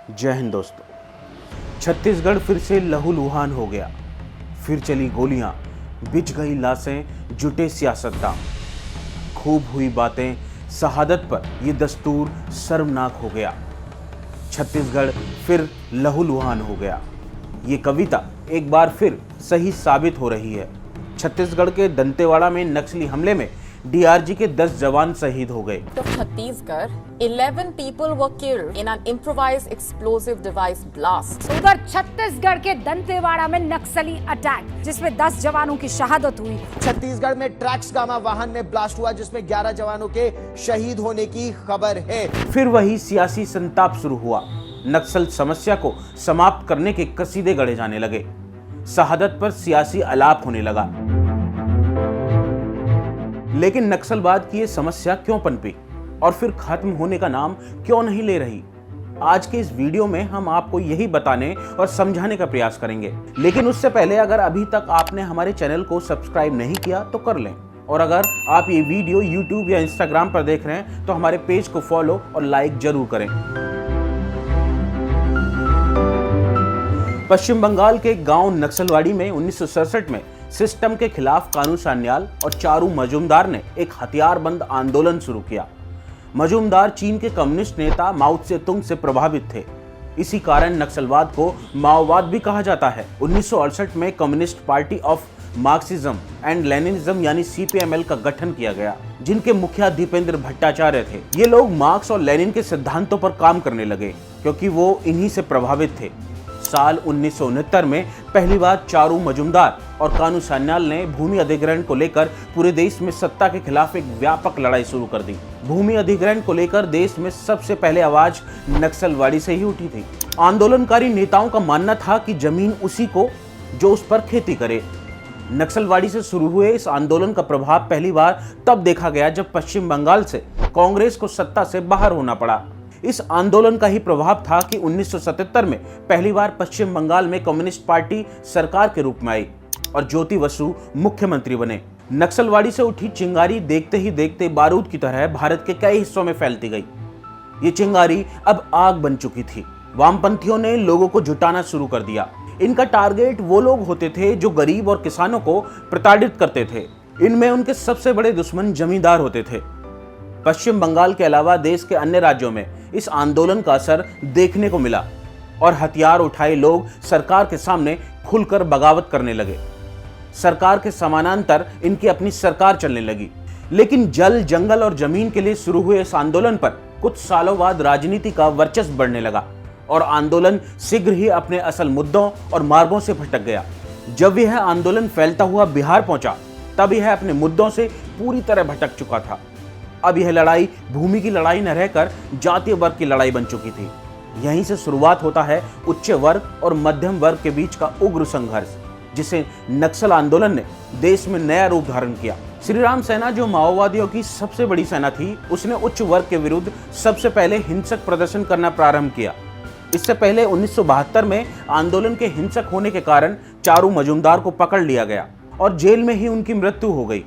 जय हिंद दोस्तों। छत्तीसगढ़ फिर से लहूलुहान हो गया। फिर चली गोलियां, बिछ गई लाशें, जुटे सियासतदान। खूब हुई बातें, शहादत पर यह दस्तूर शर्मनाक हो गया। छत्तीसगढ़ फिर लहूलुहान हो गया। ये कविता एक बार फिर सही साबित हो रही है। छत्तीसगढ़ के दंतेवाड़ा में नक्सली हमले में डीआरजी के 10 जवान शहीद हो गए। Of Chhattisgarh, 11 people were killed in an improvised explosive device blast. उधर छत्तीसगढ़ के दंतेवाड़ा में नक्सली अटैक, जिसमें 10 जवानों की शहादत हुई। छत्तीसगढ़ में ट्रैक्स गामा वाहन में ब्लास्ट हुआ, जिसमें 11 जवानों के शहीद होने की खबर है। फिर वही सियासी संताप शुरू हुआ। नक्सल समस्या को समाप्त करने के कसीदे गढ़े जाने लगे। शहादत पर सियासी आलाप होने लगा। लेकिन नक्सलवाद की ये समस्या क्यों पनपी और फिर खत्म होने का नाम क्यों नहीं ले रही? आज के इस वीडियो में हम आपको यही बताने और समझाने का प्रयास करेंगे। लेकिन उससे पहले अगर अभी तक आपने हमारे चैनल को सब्सक्राइब नहीं किया तो कर लें, और अगर आप ये वीडियो YouTube या Instagram पर देख रहे हैं तो हमारे पेज को फॉलो और लाइक जरूर करें। पश्चिम बंगाल के गांव नक्सलवाड़ी में 1967 में सिस्टम के खिलाफ कानू सान्याल और चारू मजूमदार ने एक हथियारबंद आंदोलन शुरू किया। मजूमदार चीन के कम्युनिस्ट नेता माओ त्से तुंग से प्रभावित थे। इसी कारण नक्सलवाद को माओवाद भी कहा जाता है। 1968 में communist party of Marxism and Leninism यानी सीपीएमएल का गठन किया गया, जिनके मुखिया दीपेंद्र भट्टाचार्य थे। ये लोग मार्क्स और लेनिन के सिद्धांतों पर काम करने लगे क्योंकि वो इन्हीं से प्रभावित थे। साल 1969 में पहली बार चारू मजूमदार और कानू सान्याल ने भूमि अधिग्रहण को लेकर पूरे देश में सत्ता के खिलाफ एक व्यापक लड़ाई शुरू कर दी। भूमि अधिग्रहण को लेकर देश में सबसे पहले आवाज नक्सलवाड़ी से ही उठी थी। आंदोलनकारी नेताओं का मानना था कि जमीन उसी को जो उस पर खेती करे। नक्सलवाड़ी से शुरू हुए इस आंदोलन का प्रभाव पहली बार तब देखा गया जब पश्चिम बंगाल से कांग्रेस को सत्ता से बाहर होना पड़ा। इस आंदोलन का ही प्रभाव था कि 1977 में पहली बार पश्चिम बंगाल में कम्युनिस्ट पार्टी सरकार के रूप में आई और ज्योति बसु मुख्यमंत्री बने। नक्सलवाड़ी से उठी चिंगारी देखते ही देखते बारूद की तरह भारत के कई हिस्सों में फैलती गई। ये चिंगारी अब आग बन चुकी थी। वामपंथियों ने लोगों को जुटाना शुरू कर दिया। इनका टारगेट वो लोग होते थे जो गरीब और किसानों को प्रताड़ित करते थे। इनमें उनके सबसे बड़े दुश्मन जमींदार होते थे। पश्चिम बंगाल के अलावा देश के अन्य राज्यों में इस आंदोलन का असर देखने को मिला और हथियार उठाए लोग सरकार के सामने खुलकर बगावत करने लगे। सरकार के समानांतर इनकी अपनी सरकार चलने लगी। लेकिन जल, जंगल और जमीन के लिए शुरू हुए इस आंदोलन पर कुछ सालों बाद राजनीति का वर्चस्व बढ़ने लगा और आंदोलन शीघ्र ही अपने असल मुद्दों और मार्गों से भटक गया। जब यह आंदोलन फैलता हुआ बिहार पहुंचा, तब यह अपने मुद्दों से पूरी तरह भटक चुका था। अब यह लड़ाई भूमि की लड़ाई न रहकर जातीय वर्ग की लड़ाई बन चुकी थी। यहीं से शुरुआत होता है उच्च वर्ग और मध्यम वर्ग के बीच का उग्र संघर्ष, जिसे नक्सल आंदोलन ने देश में नया रूप धारण किया। श्रीराम सेना, जो माओवादियों की सबसे बड़ी सेना थी, उसने उच्च वर्ग के विरुद्ध सबसे पहले हिंसक प्रदर्शन करना प्रारंभ किया। इससे पहले 1972 में आंदोलन के हिंसक होने के कारण चारू मजूमदार को पकड़ लिया गया और जेल में ही उनकी मृत्यु हो गई।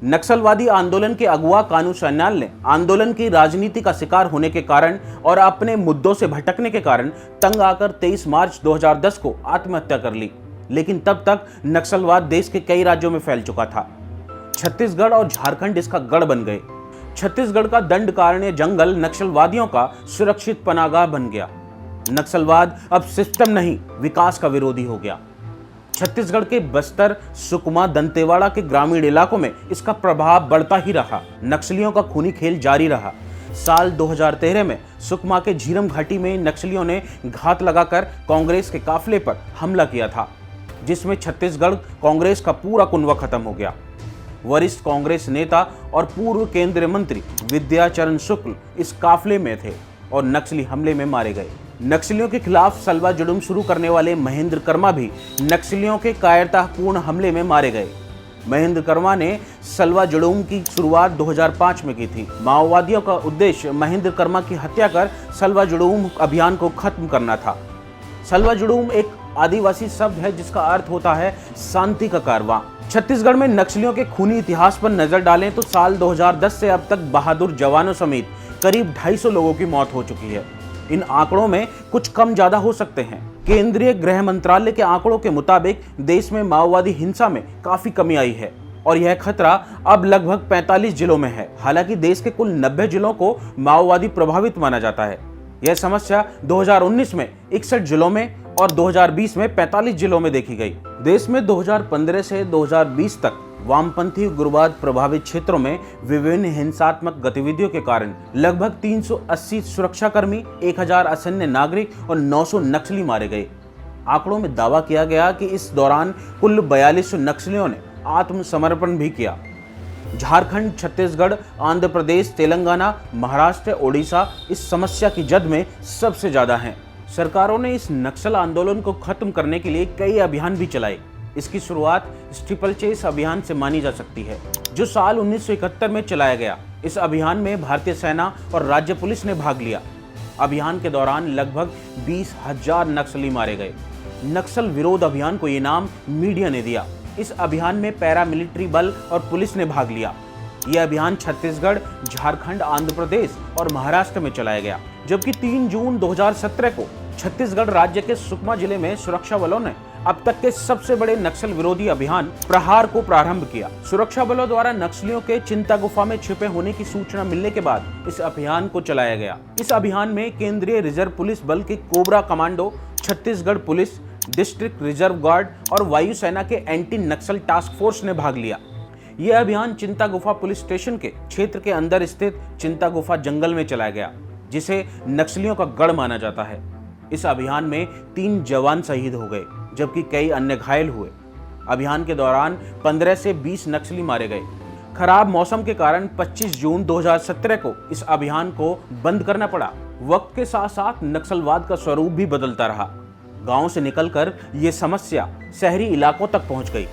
नक्सलवादी आंदोलन के अगुआ कानू सान्याल ने आंदोलन की राजनीति का शिकार होने के कारण और अपने मुद्दों से भटकने के कारण तंग आकर 23 मार्च 2010 को आत्महत्या कर ली। लेकिन तब तक नक्सलवाद देश के कई राज्यों में फैल चुका था। छत्तीसगढ़ और झारखंड इसका गढ़ बन गए। छत्तीसगढ़ का दंडकारण्य जंगल नक्सलवादियों का सुरक्षित पनाहगाह बन गया। नक्सलवाद अब सिस्टम नहीं, विकास का विरोधी हो गया। छत्तीसगढ़ के बस्तर, सुकमा, दंतेवाड़ा के ग्रामीण इलाकों में इसका प्रभाव बढ़ता ही रहा। नक्सलियों का खूनी खेल जारी रहा। साल 2013 में सुकमा के झीरम घाटी में नक्सलियों ने घात लगाकर कांग्रेस के काफिले पर हमला किया था, जिसमें छत्तीसगढ़ कांग्रेस का पूरा कुनबा खत्म हो गया। वरिष्ठ कांग्रेस नेता और पूर्व केंद्रीय मंत्री विद्याचरण शुक्ल इस काफिले में थे और नक्सली हमले में मारे गए। नक्सलियों के खिलाफ सलवा जुलूम शुरू करने वाले महेंद्र कर्मा भी नक्सलियों के कायरतापूर्ण हमले में मारे गए। महेंद्र कर्मा ने सलवा जुलूम की शुरुआत 2005 में की थी। माओवादियों का उद्देश्य महेंद्र कर्मा की हत्या कर सलवा जुलूम अभियान को खत्म करना था। सलवा जुलूम एक आदिवासी शब्द है जिसका अर्थ होता है शांति का कारवां। छत्तीसगढ़ में नक्सलियों के खूनी इतिहास पर नजर डालें तो साल 2010 से अब तक बहादुर जवानों समेत करीब 250 लोगों की मौत हो चुकी है। इन आंकड़ों में कुछ कम ज्यादा हो सकते हैं। केंद्रीय गृह मंत्रालय के आंकड़ों के मुताबिक देश में माओवादी हिंसा में काफी कमी आई है और यह खतरा अब लगभग 45 जिलों में है। हालांकि देश के कुल 90 जिलों को माओवादी प्रभावित माना जाता है। यह समस्या 2019 में 61 जिलों में और 2020 में 45 जिलों में देखी गई। देश में 2015 से 2020 तक वामपंथी उग्रवाद प्रभावित क्षेत्रों में विभिन्न हिंसात्मक गतिविधियों के कारण लगभग 380 सुरक्षाकर्मी, 1000 असैन्य नागरिक और 900 नक्सली मारे गए। आंकड़ों में दावा किया गया कि इस दौरान कुल 4200 नक्सलियों ने आत्मसमर्पण भी किया। झारखंड, छत्तीसगढ़, आंध्र प्रदेश, तेलंगाना, महाराष्ट्र, ओडिशा इस समस्या की जद में सबसे ज्यादा हैं। सरकारों ने इस नक्सल आंदोलन को खत्म करने के लिए कई अभियान भी चलाए। इसकी शुरुआत स्टीपल चेस अभियान से मानी जा सकती है, जो साल 1971 में चलाया गया। इस अभियान में भारतीय सेना और राज्य पुलिस ने भाग लिया। अभियान के दौरान लगभग 20,000 नक्सली मारे गए। नक्सल विरोध अभियान को ये नाम मीडिया ने दिया। इस अभियान में पैरामिलिट्री बल और पुलिस ने भाग लिया। यह अभियान छत्तीसगढ़, झारखंड, आंध्र प्रदेश और महाराष्ट्र में चलाया गया, जबकि 3 जून 2017 को छत्तीसगढ़ राज्य के सुकमा जिले में सुरक्षा बलों ने अब तक के सबसे बड़े नक्सल विरोधी अभियान प्रहार को प्रारंभ किया। सुरक्षा बलों द्वारा नक्सलियों के चिंता गुफा में छिपे होने की सूचना मिलने के बाद इस अभियान को चलाया गया। इस अभियान में केंद्रीय रिजर्व पुलिस बल के cobra commando, Chhattisgarh police, district reserve guard और वायुसेना के एंटी नक्सल टास्क फोर्स ने भाग लिया। यह अभियान चिंता गुफा पुलिस स्टेशन के क्षेत्र के अंदर स्थित चिंता गुफा जंगल में चलाया गया, जिसे नक्सलियों का गढ़ माना जाता है। इस अभियान में 3 जवान शहीद हो गए, जबकि कई अन्य घायल हुए। अभियान के दौरान 15 से 20 नक्सली मारे गए। खराब मौसम के कारण 25 जून 2017 को इस अभियान को बंद करना पड़ा। वक्त के साथ साथ नक्सलवाद का स्वरूप भी बदलता रहा। गांव से निकलकर ये समस्या शहरी इलाकों तक पहुंच गई,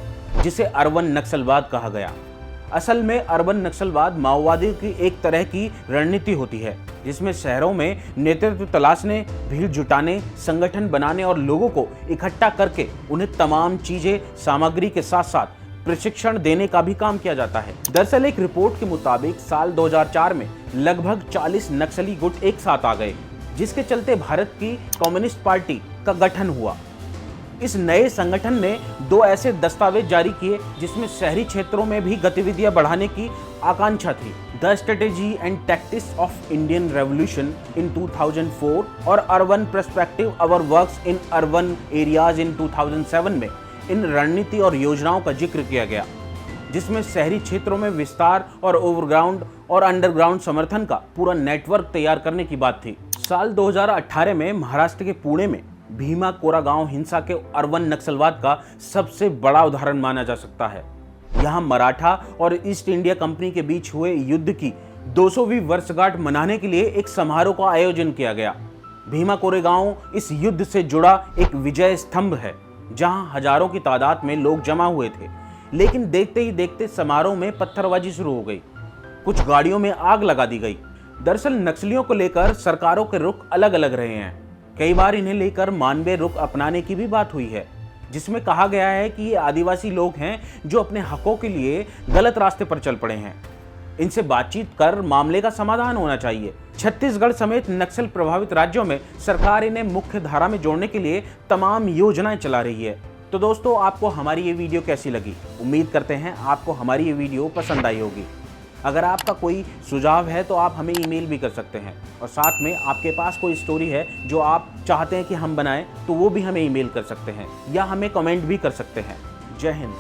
जिसे अर्बन नक्सलवाद कहा गया। असल में अर्बन नक्सलवाद माओवादियों की एक तरह की रणनीति होती है, जिसमें शहरों में नेतृत्व तलाशने, भीड़ जुटाने, संगठन बनाने और लोगों को इकट्ठा करके उन्हें तमाम चीजें, सामग्री के साथ साथ प्रशिक्षण देने का भी काम किया जाता है। दरअसल एक रिपोर्ट के मुताबिक साल 2004 में लगभग 40 नक्सली गुट एक साथ आ गए, जिसके चलते भारत की कम्युनिस्ट पार्टी का गठन हुआ। इस नए संगठन ने 2 ऐसे दस्तावेज जारी किए जिसमें शहरी क्षेत्रों में भी गतिविधियां बढ़ाने की आकांक्षा थी। The strategy and tactics of Indian revolution in 2004 और urban perspective our works in urban areas in 2007 में इन रणनीति और योजनाओं का जिक्र किया गया, जिसमें शहरी क्षेत्रों में विस्तार और ओवरग्राउंड और अंडरग्राउंड समर्थन का पूरा नेटवर्क तैयार करने की बात थी। साल 2018 में महाराष्ट्र के पुणे में भीमा कोरेगांव हिंसा के अर्बन नक्सलवाद का सबसे बड़ा उदाहरण माना जा सकता है। यहाँ मराठा और ईस्ट इंडिया कंपनी के बीच हुए युद्ध की 200वीं वर्षगांठ मनाने के लिए एक समारोह का आयोजन किया गया। भीमा कोरेगांव इस युद्ध से जुड़ा एक विजय स्तंभ है, जहां हजारों की तादाद में लोग जमा हुए थे। लेकिन देखते ही देखते समारोह में पत्थरबाजी शुरू हो गई। कुछ गाड़ियों में आग लगा दी गई। दरअसल नक्सलियों को लेकर सरकारों के रुख अलग अलग रहे हैं। कई बार इन्हें लेकर मानवीय रुख अपनाने की भी बात हुई है, जिसमें कहा गया है कि ये आदिवासी लोग हैं जो अपने हकों के लिए गलत रास्ते पर चल पड़े हैं। इनसे बातचीत कर मामले का समाधान होना चाहिए। छत्तीसगढ़ समेत नक्सल प्रभावित राज्यों में सरकार इन्हें मुख्य धारा में जोड़ने के लिए तमाम योजनाएं चला रही है। तो दोस्तों, आपको हमारी ये वीडियो कैसी लगी? उम्मीद करते हैं आपको हमारी ये वीडियो पसंद आई होगी। अगर आपका कोई सुझाव है तो आप हमें ईमेल भी कर सकते हैं, और साथ में आपके पास कोई स्टोरी है जो आप चाहते हैं कि हम बनाएं तो वो भी हमें ईमेल कर सकते हैं या हमें कमेंट भी कर सकते हैं। जय हिंद।